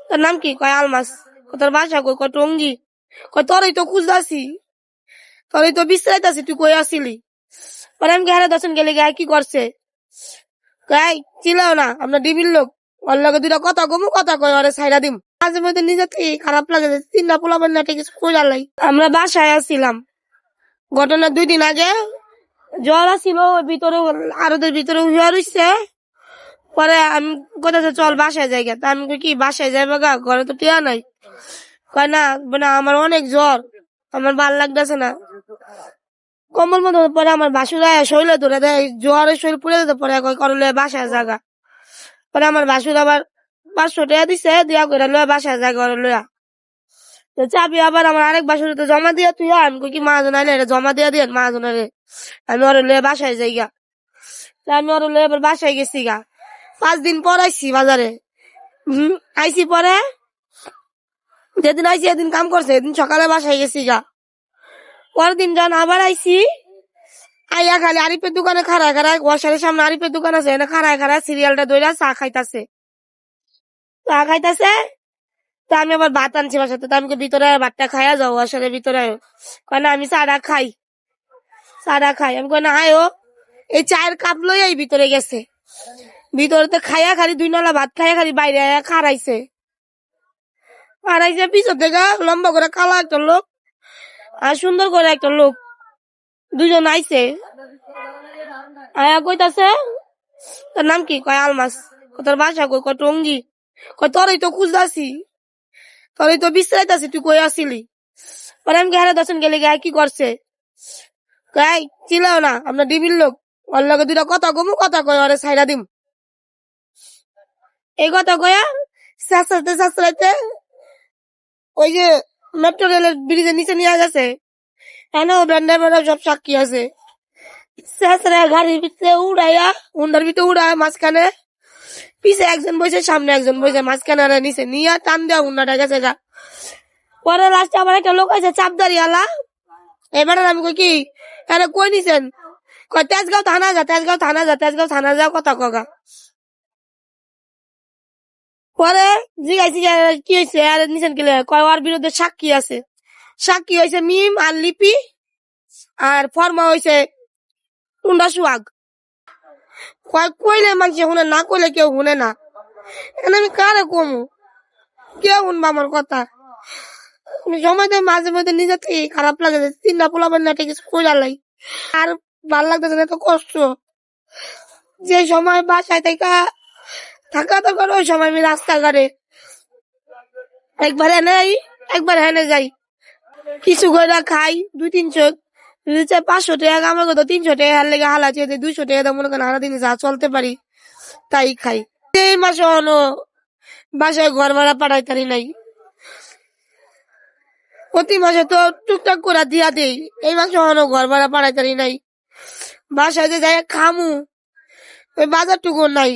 তোর নাম কি? কয় আলমাস। তোর বাসা কই? কয় টঙ্গি। কয় তোরই তো খুঁজতাছি, তোরই তো বিশ্রাইতাছি, তুই কই আসিলি? পরে আমি গেলে দর্শন গেলে গায়ে কি করছে, গাই চিলাও না, আমরা ডিবির লোক, ওর লগে দুটা কথা কমু, কথা কয় ওরে ছাইরা দিম। মাঝে মধ্যে নিজে থেকে খারাপ লাগে যে তিনটা পোলাপান না কিছু কইরা লাই। আমরা বাসায় আসছিলাম, ঘটনা 2 দিন আগে জ্বর আসছিল, ওই ভিতরে আরোদের ভিতরে হুয়া রইছে। পরে আমি কোথায় চল বাসায় যাই তা আমি কই কি বাসায় যাইবা গা, ঘরে তো টিয়া নাই। কয় না মানে আমার অনেক জ্বর, আমার ভাল লাগতেছে না, কম্বল মতো। পরে আমার বাসুরা শরীরে ধরে দেয়, জ্বরের শরীর পুড়ে যেতে পরে করলে বাসায় জাগা। পরে আমার বাসুর আবার 500 টাকা দিছে, দিয়া করে লয়া বাসায় জাগা ওরে লয়া। তো চাবি আবার আমার আরেক বাসুর তো জমা দিয়া তুই, আমি কই কি মাহাজন আইলে এটা জমা দিয়া দিয়েন মাহাজনের, আমি ওরে লয়া বাসায় যাই গা। আমি ওরে লয়া এবার বাসায় গেছি গা। 5 দিন পর আইসি বাজারে। আইসি পরে যেদিন আইসি এদিন কাম করছে, এদিন সকালে বাসায় গেছি গা। পরের দিন যখন আবার আইসি, আইয়া খালি আরিফের দোকানে খাড়ায় খাড়ায়, ওয়াশারের সামনে আরিফের দোকান আছে, এনে খাড়ায় খাড়ায় সিরিয়ালটা ধইরা চা খাইতাছে। তো আমি আবার ভাত আনছি বাসাতে, তো আমি ভিতরে ভাতটা খাইয়া যাও ওয়াশারের ভিতরে। কয় না আমি চাটা খাই, চাটা খাই। আমি কই না আয়ো, এই চায়ের কাপ লই এই ভিতরে গেছে, ভিতরে তো খাইয়া খালি 2 নলা ভাত খাইয়া খালি বাইরে আয়া খাড়াইছে। পিছর থেকে লম্বা করে কালা একটা লোক আর সুন্দর করে একটা লোক, 2জন আইছে। আয়া কইতাছে তোর নাম কি? কয় আলমাস। তোর বাসা কই? কয় টঙ্গি। কয় তোরই তো খুঁজতাছি, তোরই তো বিশ্রাইতাছি, তুই কই আসিলি? পরে আমি গেলে দর্শন গেলে গায়ে কি করছে, গাই চিলাও না, আমরা ডিবির লোক, ওর লগে দুটা কথা কমু, কথা কয় ওরে ছাইরা দিম। এই কথা কয়া শাসরাইতে শাসরাইতে ওই যে মেট্রো রেলের ব্রিজের নিচে নিয়ে গেছে, এনাও ব্যান্ডার সব সাক্ষী আছে। শাসরা গাড়ির ভিতরে উড়াইয়া, হুন্ডার ভিতরে উড়ায় মাঝখানে, পিছে একজন বসে, সামনে একজন বসে, মাঝখানে আর নিচে নিয়ে টান দেওয়া হুন্ডাটা গেছে গা। পরে লাস্টে আবার একটা লোক আছে চাপদারি আলা, এবার আমি কই কি আরে কই নিছেন? কয় তেজগাঁও থানা যা, তেজগাঁও থানা যা, তেজগাঁও থানা যা, কথা কগা। পরে জিগাইছি কি হয়েছে আর নিছেন কিলে, কয় ওর বিরুদ্ধে সাক্ষী আছে, সাক্ষী হয়েছে মিম আর লিপি, আর ফর্মা হয়েছে টুন্ডা সুয়াগ। কয় কইলে মানুষ শুনে না, কইলে কেউ শুনে না, এখন আমি কারে কমু, কেউ শুনবো আমার কথা? আমি সময় দেয় মাঝে মধ্যে নিজে থেকে খারাপ লাগে যে 3টা পোলাপান না কিছু কইরা লাই। আর ভাল লাগতেছে না, এত কষ্ট। যে সময় বাসায় থাকা দরকার ওই সময় আমি রাস্তাঘাটে একবার এনে একবার হেনে যাই, কিছু কইরা খাই 200-300, 500 টাকা আমার কত 300 টাকা হার লেগে হালা চেয়ে 200 টাকা মনে করেন সারাদিন যা চলতে পারি তাই খাই। এই মাসে অনো বাসায় ঘর ভাড়া পাঠাইতারি নাই, প্রতি মাসে তো টুকটাক করে দিয়া দেই, এই মাসে অনো ঘর ভাড়া পাঠাইতারি নাই। বাসায় যে যাই খামু ওই বাজারটুকু নাই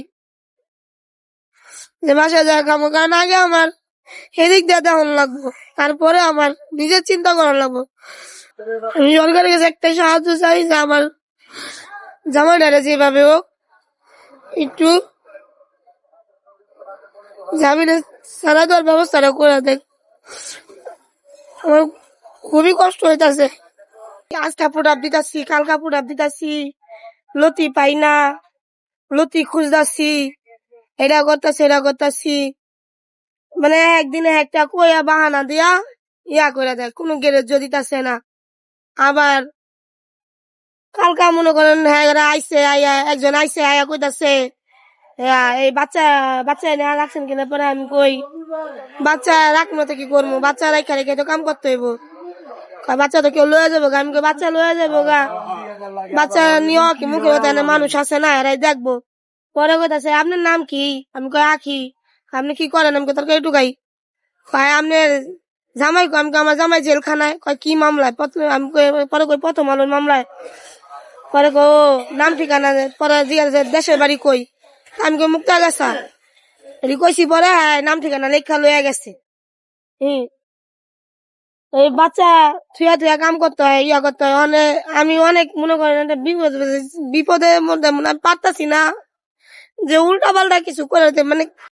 যে বাসায় যায় খামু, কারণ আগে আমার হেদিক দিয়ে দেখান লাগবো, তারপরে আমার নিজের চিন্তা করা লাগবো। আমি সরকারের কাছে একটাই সাহায্য চাই যে আমার জামাইটারে যেভাবে হোক একটু জামিনে ছাড়া দেওয়ার ব্যবস্থাটা করে দেয়। আমার খুবই কষ্ট হইতাছে, আজটা প্রোডাক্ট দিতাছি, কালকা প্রোডাক্ট দিতাছি, লতি পাই না, লতি খুঁজতাছি, এটা করতাছি এটা করতাছি, মানে একদিনে একটা কইয়া বাহানা দিয়া ইয়া করে দেয়, কোনো গ্যারেজ দিতাছে না। আবার কালকা মনে করেন হ্যাঁ আইসে, আইয়া একজন আইসে আয়া কইতাছে এই বাচ্চা বাচ্চা এনে রাখছেন কিনা। পরে আমি কই বাচ্চা রাখবো তো কি করবো, বাচ্চা রাখা রেখে তো কাম করতে হইব, বাচ্চা তো কেউ লয়ে যাবো গা। আমি কই বাচ্চা লয়ে যাবো গা, বাচ্চা নিয়ে কি মুখে মানুষ আছে না, এরাই দেখবো। পরে কইতাছে আপনার নাম কি? আমি কই আখি। আপনি কি করেন? আমি তরকারি টুকাই। কয় আপনার জামাই? আমি আমার জামাই জেলখানায়। কয় কি মামলায়? আমি পরে কই প্রথম আলোর মামলায়। পরে কো নাম ঠিকানা, পরে জিজ্ঞাসা দেশের বাড়ি কই? আমি কই মুক্তাগাছা। কইছি পরে নাম ঠিকানা লেখা লইয়া গেছে। এই বাচ্চা থুয়া থুয়া কাম করতে হয়, ইয়া করতে হয়, আমি অনেক মনে করেন বিপদের মধ্যে মনে পারতাছি না যে উল্টা পাল্টা কিছু করে, মানে